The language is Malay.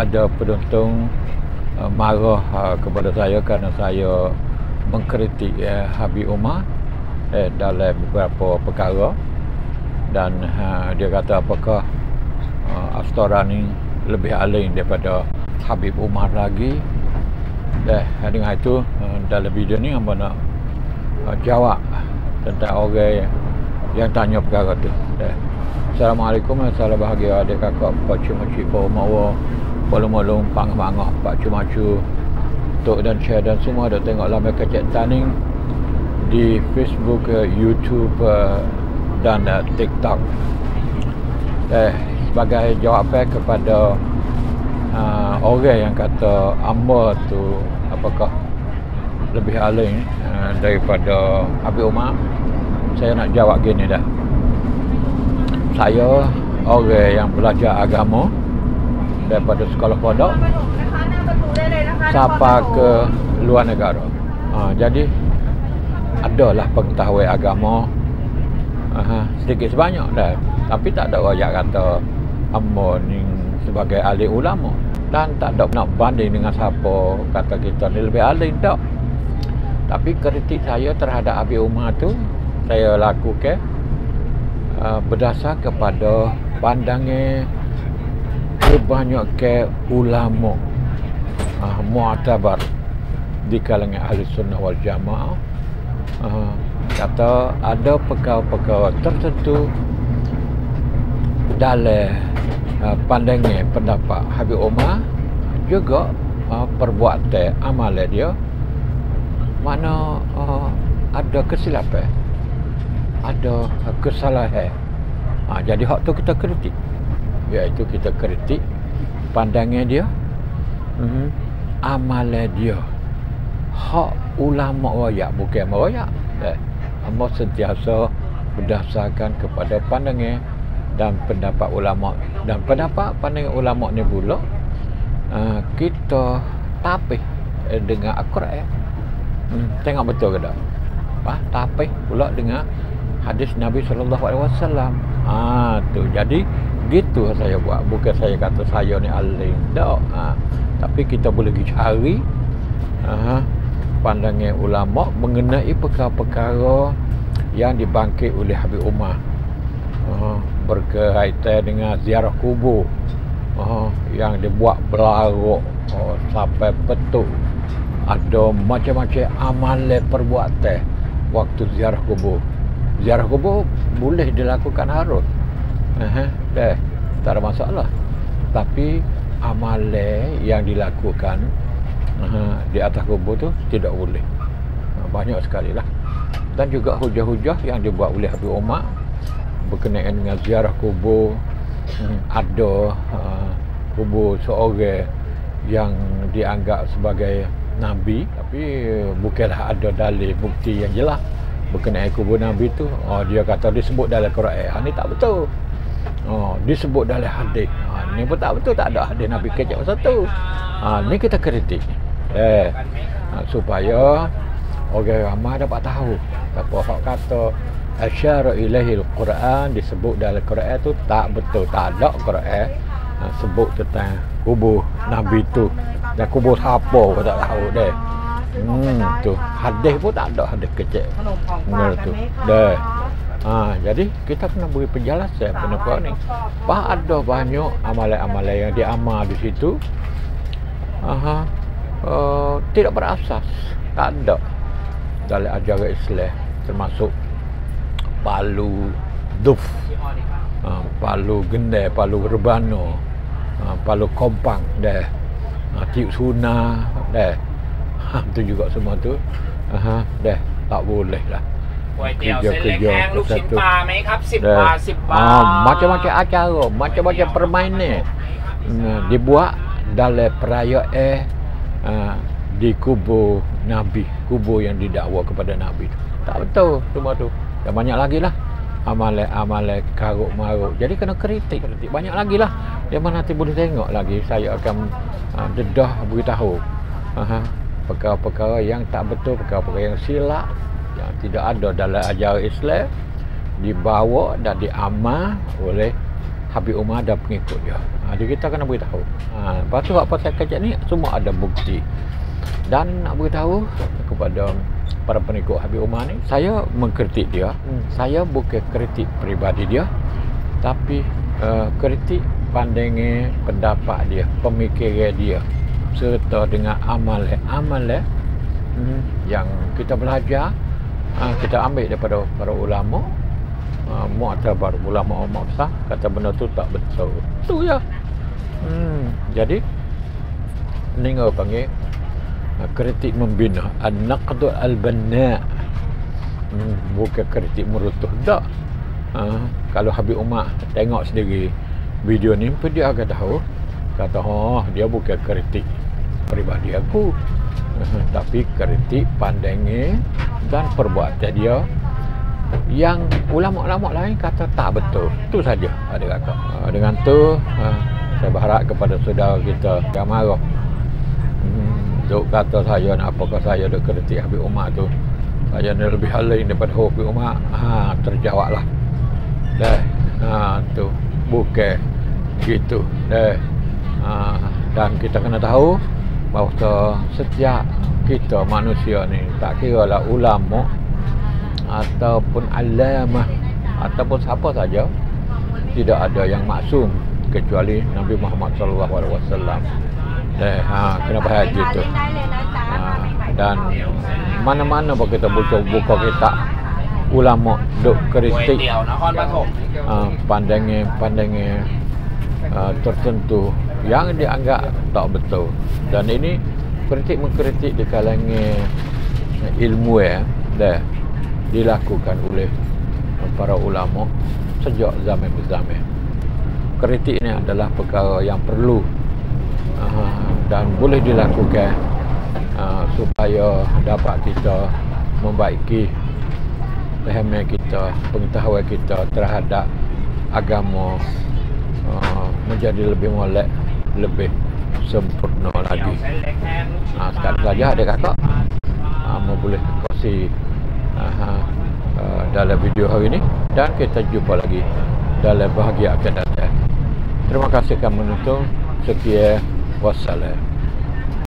ada penonton marah kepada saya kerana saya mengkritik Habib Umar dalam beberapa perkara, dan dia kata apakah Astora ni lebih alim daripada Habib Umar lagi. Dengan itu dalam video ni hamba nak jawab tentang orang yang tanya perkara tu. Assalamualaikum, salam bahagia adik kakak pak cik pak mawa malum-malum pang-pangah pak cumacu tok dan share dan semua dah tengok lama kecek taning di Facebook, YouTube dan TikTok. Sebagai jawapan kepada orang yang kata amba tu apakah lebih alim daripada Habib Umar, saya nak jawab gini dah. Saya orang yang belajar agama daripada sekolah pondok sampai ke luar negara. Jadi adalah pengetahuan agama sedikit sebanyak dah. Tapi tak ada orang kata hamba ni sebagai ahli ulama, dan tak ada nak banding dengan siapa kata kita ni lebih alim, tak. Tapi kritik saya terhadap Habib Umar tu saya lakukan berdasar kepada pandangan kebanyakan ulama mu'tabar di kalangan ahli sunnah wal jamaah. Kata ada perkara-perkara tertentu dalam pandangan pendapat Habib Umar, juga perbuatan amalan dia mana ada kesilapan, ada kesalahan. Jadi hak tu kita kritik, iaitu kita kritik pandangan dia, amalan dia. Hak ulama royak bukan meroyak. Hamba sentiasa berdasarkan kepada pandangan dan pendapat ulama, dan pendapat pandangan ulama ni pula kita tapih dengan Al-Quran. Tengok betul ke tak? Tapih pula dengan hadis Nabi SAW. Tu jadi gitu saya buat. Bukan saya kata saya ni alim, tak. Tapi kita boleh pergi cari pandangan ulama mengenai perkara-perkara yang dibangkit oleh Habib Umar berkaitan dengan ziarah kubur yang dibuat berlarut sampai betul. Ada macam-macam amalan perbuatan waktu ziarah kubur. Ziarah kubur boleh dilakukan, harus tak ada masalah. Tapi amalan yang dilakukan di atas kubur tu tidak boleh. Banyak sekali lah. Dan juga hujah-hujah yang dibuat oleh Habib Umar berkenaan dengan ziarah kubur. Ada kubur seorang yang dianggap sebagai Nabi, tapi bukanlah ada dalil bukti yang jelas berkenaan kubur Nabi tu. Dia kata disebut dalam Quran. Ni tak betul. Disebut dalam hadis. Ni pun tak betul, tak ada hadis Nabi kecek pasal tu. Ni kita kritik supaya orang ramai dapat tahu apa hak kata asyara ilahil Quran, disebut dalam Quran tu tak betul. Tak ada Quran sebut tentang kubur Nabi tu, dan kubur siapa pun tak tahu deh. Tu hadis pun tak ada, hadis kecek tu deh. Jadi kita kena beri penjelasan benda ni. Ada banyak amalan-amalan yang diamal di situ tidak berasas, tak ada dalam ajaran Islam, termasuk palu duf, palu gendai, palu rebana, palu kompang tiup sunah tu juga semua tu tak boleh lah. Kerja-kerja tu macam-macam acara, macam-macam permainan dibuat dalam perayaan di kubur Nabi, kubur yang didakwa kepada Nabi tu. Tak betul semua tu. Dan banyak lagi lah amalan-amalan karuk-maruk. Jadi kena kritik. Banyak lagi lah. Yang mana nanti boleh tengok lagi. Saya akan dedah beritahu perkara-perkara yang tak betul, perkara-perkara yang silap, yang tidak ada dalam ajaran Islam, dibawa dan diamal oleh Habib Umar dan pengikut dia. Jadi kita kena beritahu. Lepas tu apa saya kajak ni semua ada bukti. Dan nak beritahu kepada para pengikut Habib Umar ni, saya mengkritik dia. Saya bukan kritik peribadi dia, tapi kritik pandangan, pendapat dia, pemikiran dia serta dengan amal yang kita belajar, kita ambil daripada para ulama, mu'tabar, ulama besar kata benda tu tak betul. Tu ya. Jadi ni orang panggil kritik membina, an-naqdu al-banna. Bukan kritik merutuh dak. Kalau Habib Umar tengok sendiri video ni, dia agak tahu kata dia bukan kritik peribadi aku, tapi kritik pandangan dan perbuatan dia yang ulama-ulama lain kata tak betul. Tu saja ada kakak. Dengan tu saya berharap kepada saudara kita yang marah duk kata saya nak apakah saya duk kritik Habib Umar tu, saya ni lebih alim daripada Habib Umar. Terjawablah dah. Tu bukan gitu dah. Dan kita kena tahu bahawa setiap kita manusia ni, tak kira lah ulama ataupun alamah ataupun siapa saja, tidak ada yang maksum kecuali Nabi Muhammad SAW. Kena faham gitu. Dan mana-mana pun kita buka kitab ulama duk kritik pandangan tertentu yang dianggap tak betul. Dan ini kritik mengkritik di kalangan ilmu dah dilakukan oleh para ulama sejak zaman ke zaman. Kritik ni adalah perkara yang perlu dan boleh dilakukan supaya dapat kita membaiki pahaman kita, pengetahuan kita terhadap agama menjadi lebih molek, lebih sempurna lagi. Sekali saja ada kakak boleh kongsi dalam video hari ini, dan kita jumpa lagi dalam bahagian akan datang. Terima kasih kerana menonton. Sekian, wassalam.